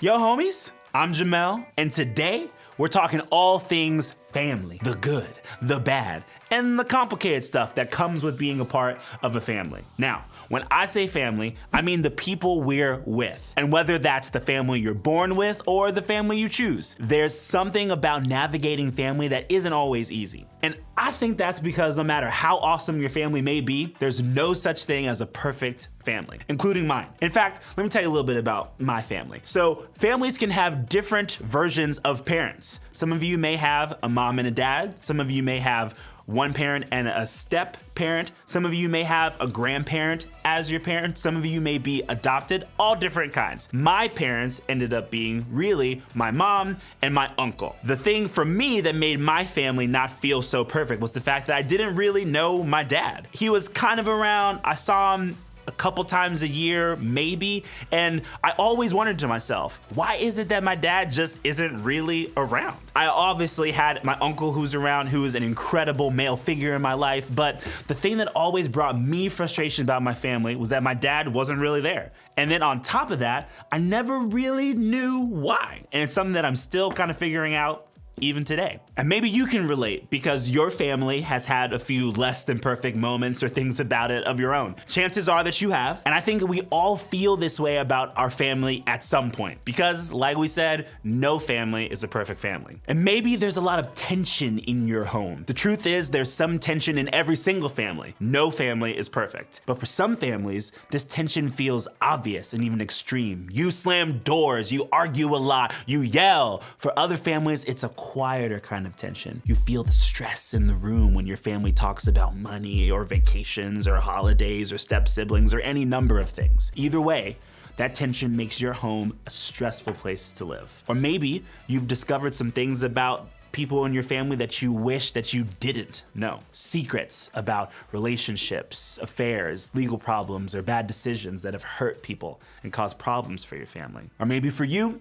Yo homies, I'm Jamel, and today we're talking all things family. The good, the bad, and the complicated stuff that comes with being a part of a family. Now, when I say family, I mean the people we're with. And whether that's the family you're born with or the family you choose, there's something about navigating family that isn't always easy. And I think that's because no matter how awesome your family may be, there's no such thing as a perfect family, including mine. In fact, let me tell you a little bit about my family. So families can have different versions of parents. Some of you may have a mom and a dad. Some of you may have one parent and a step parent. Some of you may have a grandparent as your parent. Some of you may be adopted, all different kinds. My parents ended up being really my mom and my uncle. The thing for me that made my family not feel so perfect was the fact that I didn't really know my dad. He was kind of around, I saw him a couple times a year, maybe, and I always wondered to myself, why is it that my dad just isn't really around? I obviously had my uncle who's around, who is an incredible male figure in my life, but the thing that always brought me frustration about my family was that my dad wasn't really there. And then on top of that, I never really knew why. And it's something that I'm still kind of figuring out even today. And maybe you can relate because your family has had a few less than perfect moments or things about it of your own. Chances are that you have, and I think we all feel this way about our family at some point because, like we said, no family is a perfect family. And maybe there's a lot of tension in your home. The truth is there's some tension in every single family. No family is perfect. But for some families, this tension feels obvious and even extreme. You slam doors, you argue a lot, you yell. For other families, it's a quieter kind of tension. You feel the stress in the room when your family talks about money or vacations or holidays or step siblings or any number of things. Either way, that tension makes your home a stressful place to live. Or maybe you've discovered some things about people in your family that you wish that you didn't know. Secrets about relationships, affairs, legal problems, or bad decisions that have hurt people and caused problems for your family. Or maybe for you,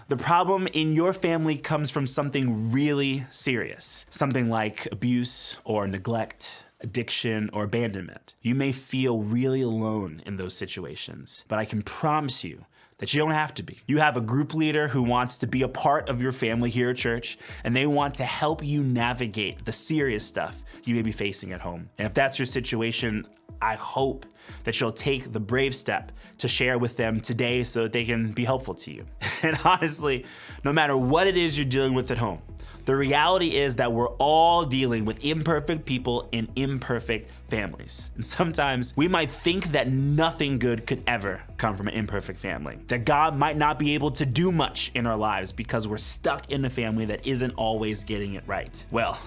the problem in your family comes from something really serious. Something like abuse or neglect, addiction, or abandonment. You may feel really alone in those situations, but I can promise you that you don't have to be. You have a group leader who wants to be a part of your family here at church, and they want to help you navigate the serious stuff you may be facing at home. And if that's your situation, I hope that you'll take the brave step to share with them today so that they can be helpful to you. And honestly, no matter what it is you're dealing with at home, the reality is that we're all dealing with imperfect people in imperfect families. And sometimes we might think that nothing good could ever come from an imperfect family, that God might not be able to do much in our lives because we're stuck in a family that isn't always getting it right. Well,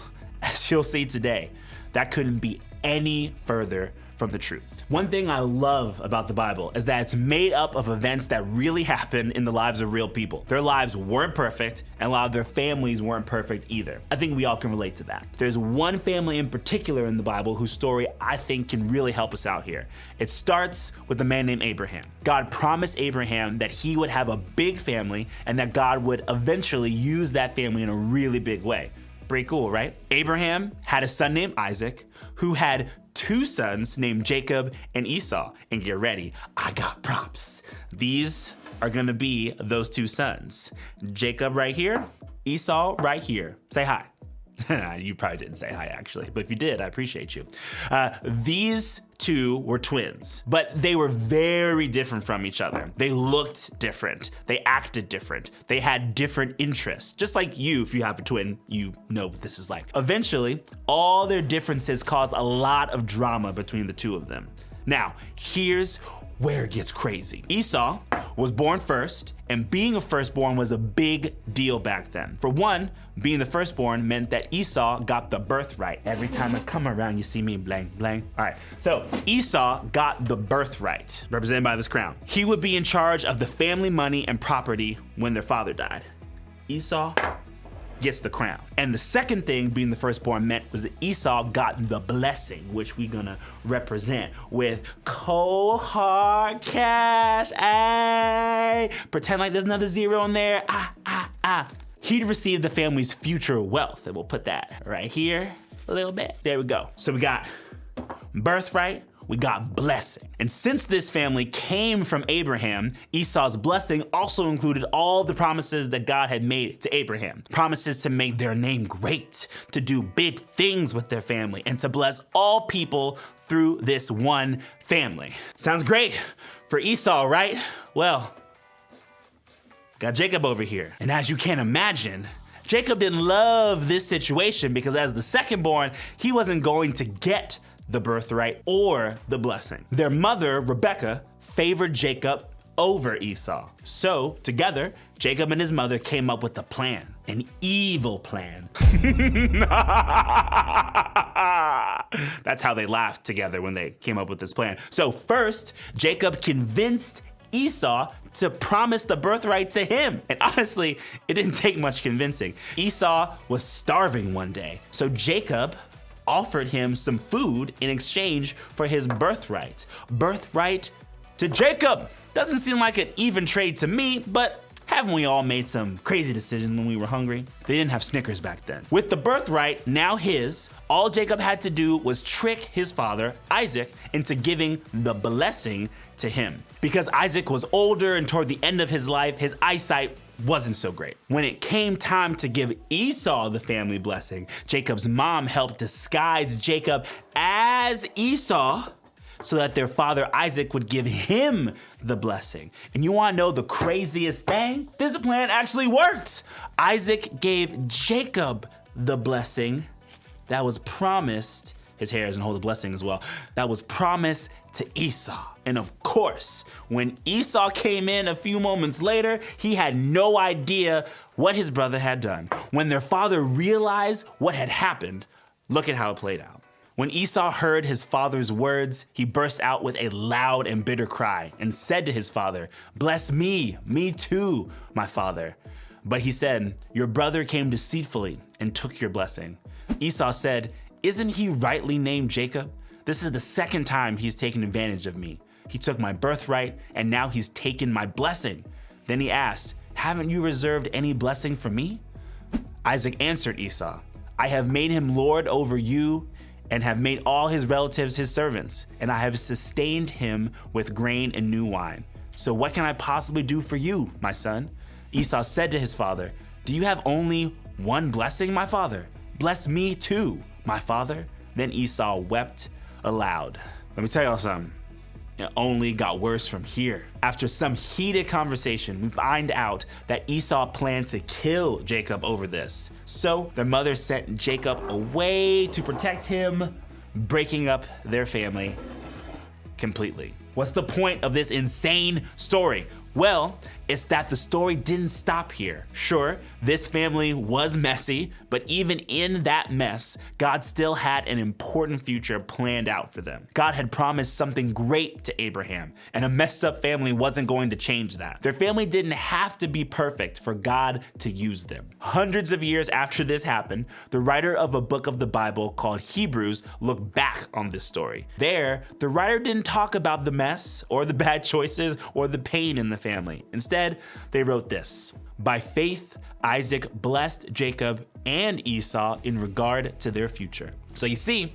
as you'll see today, that couldn't be any further from the truth. One thing I love about the Bible is that it's made up of events that really happen in the lives of real people. Their lives weren't perfect, and a lot of their families weren't perfect either. I think we all can relate to that. There's one family in particular in the Bible whose story I think can really help us out here. It starts with a man named Abraham. God promised Abraham that he would have a big family and that God would eventually use that family in a really big way. Pretty cool, right? Abraham had a son named Isaac who had two sons named Jacob and Esau. And get ready, I got props. These are gonna be those two sons. Jacob right here, Esau right here. Say hi. You probably didn't say hi actually, but if you did, I appreciate you. These two were twins, but they were very different from each other. They looked different. They acted different. They had different interests. Just like you, if you have a twin, you know what this is like. Eventually, all their differences caused a lot of drama between the two of them. Now, here's where it gets crazy. Esau was born first, and being a firstborn was a big deal back then. For one, being the firstborn meant that Esau got the birthright. Every time I come around, you see me blang, blang. All right, so Esau got the birthright, represented by this crown. He would be in charge of the family money and property when their father died. Esau gets the crown. And the second thing being the firstborn meant was that Esau got the blessing, which we're gonna represent with cold hard cash. Ay, pretend like there's another zero in there. He'd receive the family's future wealth, and we'll put that right here a little bit. There we go. So we got birthright, we got blessing. And since this family came from Abraham, Esau's blessing also included all the promises that God had made to Abraham. Promises to make their name great, to do big things with their family, and to bless all people through this one family. Sounds great for Esau, right? Well, got Jacob over here. And as you can imagine, Jacob didn't love this situation because as the second born, he wasn't going to get the birthright or the blessing. Their mother, Rebekah, favored Jacob over Esau. So together, Jacob and his mother came up with a plan, an evil plan. That's how they laughed together when they came up with this plan. So first, Jacob convinced Esau to promise the birthright to him. And honestly, it didn't take much convincing. Esau was starving one day, so Jacob offered him some food in exchange for his birthright. Birthright to Jacob. Doesn't seem like an even trade to me, but haven't we all made some crazy decisions when we were hungry? They didn't have Snickers back then. With the birthright now his, all Jacob had to do was trick his father, Isaac, into giving the blessing to him. Because Isaac was older and toward the end of his life, his eyesight wasn't so great. When it came time to give Esau the family blessing, Jacob's mom helped disguise Jacob as Esau so that their father Isaac would give him the blessing. And you wanna know the craziest thing? This plan actually worked. Isaac gave Jacob the blessing that was promised. His hair doesn't hold the blessing as well. That was promised to Esau. And of course, when Esau came in a few moments later, he had no idea what his brother had done. When their father realized what had happened, look at how it played out. When Esau heard his father's words, he burst out with a loud and bitter cry and said to his father, "Bless me too, my father." But he said, "Your brother came deceitfully and took your blessing." Esau said, "Isn't he rightly named Jacob? This is the second time he's taken advantage of me. He took my birthright and now he's taken my blessing." Then he asked, "Haven't you reserved any blessing for me?" Isaac answered Esau, "I have made him lord over you and have made all his relatives his servants, and I have sustained him with grain and new wine. So what can I possibly do for you, my son?" Esau said to his father, "Do you have only one blessing, my father? Bless me too, my father." Then Esau wept aloud. Let me tell y'all something. It only got worse from here. After some heated conversation, we find out that Esau planned to kill Jacob over this. So their mother sent Jacob away to protect him, breaking up their family completely. What's the point of this insane story? Well, it's that the story didn't stop here. Sure, this family was messy, but even in that mess, God still had an important future planned out for them. God had promised something great to Abraham, and a messed up family wasn't going to change that. Their family didn't have to be perfect for God to use them. Hundreds of years after this happened, the writer of a book of the Bible called Hebrews looked back on this story. There, the writer didn't talk about the mess or the bad choices or the pain in the family. Instead, they wrote this: "By faith, Isaac blessed Jacob and Esau in regard to their future." So you see,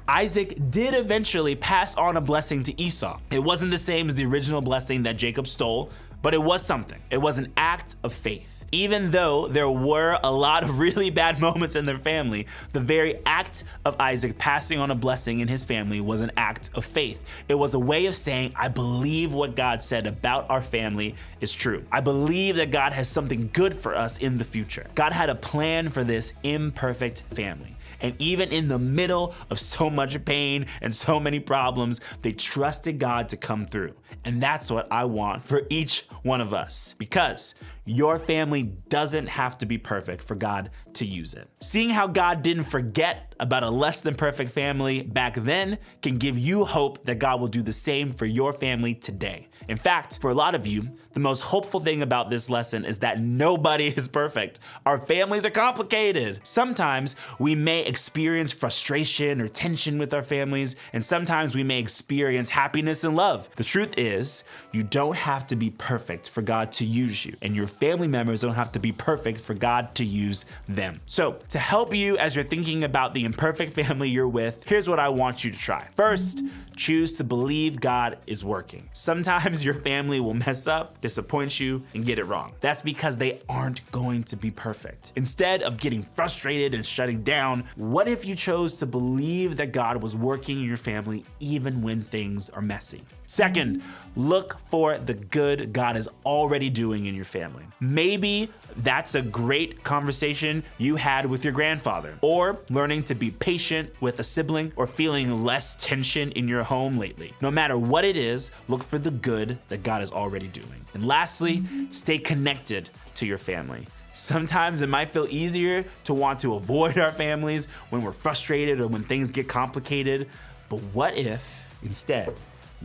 Isaac did eventually pass on a blessing to Esau. It wasn't the same as the original blessing that Jacob stole, but it was something. It was an act of faith. Even though there were a lot of really bad moments in their family, the very act of Isaac passing on a blessing in his family was an act of faith. It was a way of saying, I believe what God said about our family is true. I believe that God has something good for us in the future. God had a plan for this imperfect family. And even in the middle of so much pain and so many problems, they trusted God to come through. And that's what I want for each one of us, because your family doesn't have to be perfect for God to use it. Seeing how God didn't forget about a less than perfect family back then can give you hope that God will do the same for your family today. In fact, for a lot of you, the most hopeful thing about this lesson is that nobody is perfect. Our families are complicated. Sometimes we may experience frustration or tension with our families, and sometimes we may experience happiness and love. The truth is, you don't have to be perfect for God to use you, and your family members don't have to be perfect for God to use them. So, to help you as you're thinking about the imperfect family you're with, here's what I want you to try. First, choose to believe God is working. Sometimes your family will mess up, disappoint you, and get it wrong. That's because they aren't going to be perfect. Instead of getting frustrated and shutting down, what if you chose to believe that God was working in your family even when things are messy? Second, look for the good God is already doing in your family. Maybe that's a great conversation you had with your grandfather, or learning to be patient with a sibling, or feeling less tension in your home lately. No matter what it is, look for the good that God is already doing. And lastly, stay connected to your family. Sometimes it might feel easier to want to avoid our families when we're frustrated or when things get complicated, but what if instead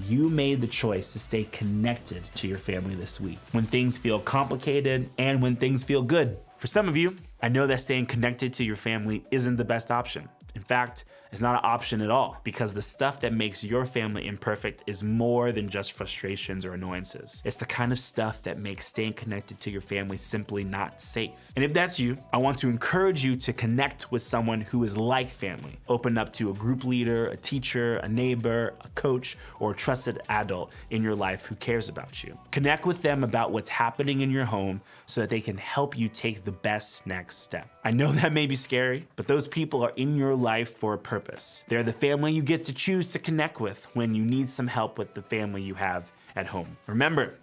you made the choice to stay connected to your family this week when things feel complicated and when things feel good? For some of you, I know that staying connected to your family isn't the best option. In fact, it's not an option at all, because the stuff that makes your family imperfect is more than just frustrations or annoyances. It's the kind of stuff that makes staying connected to your family simply not safe. And if that's you, I want to encourage you to connect with someone who is like family. Open up to a group leader, a teacher, a neighbor, a coach, or a trusted adult in your life who cares about you. Connect with them about what's happening in your home so that they can help you take the best next step. I know that may be scary, but those people are in your life for a purpose. They're the family you get to choose to connect with when you need some help with the family you have at home. Remember,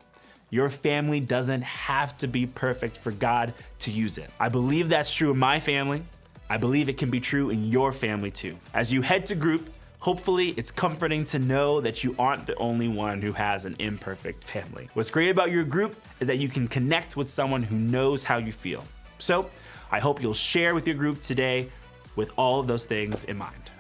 your family doesn't have to be perfect for God to use it. I believe that's true in my family. I believe it can be true in your family too. As you head to group, hopefully it's comforting to know that you aren't the only one who has an imperfect family. What's great about your group is that you can connect with someone who knows how you feel. So I hope you'll share with your group today with all of those things in mind.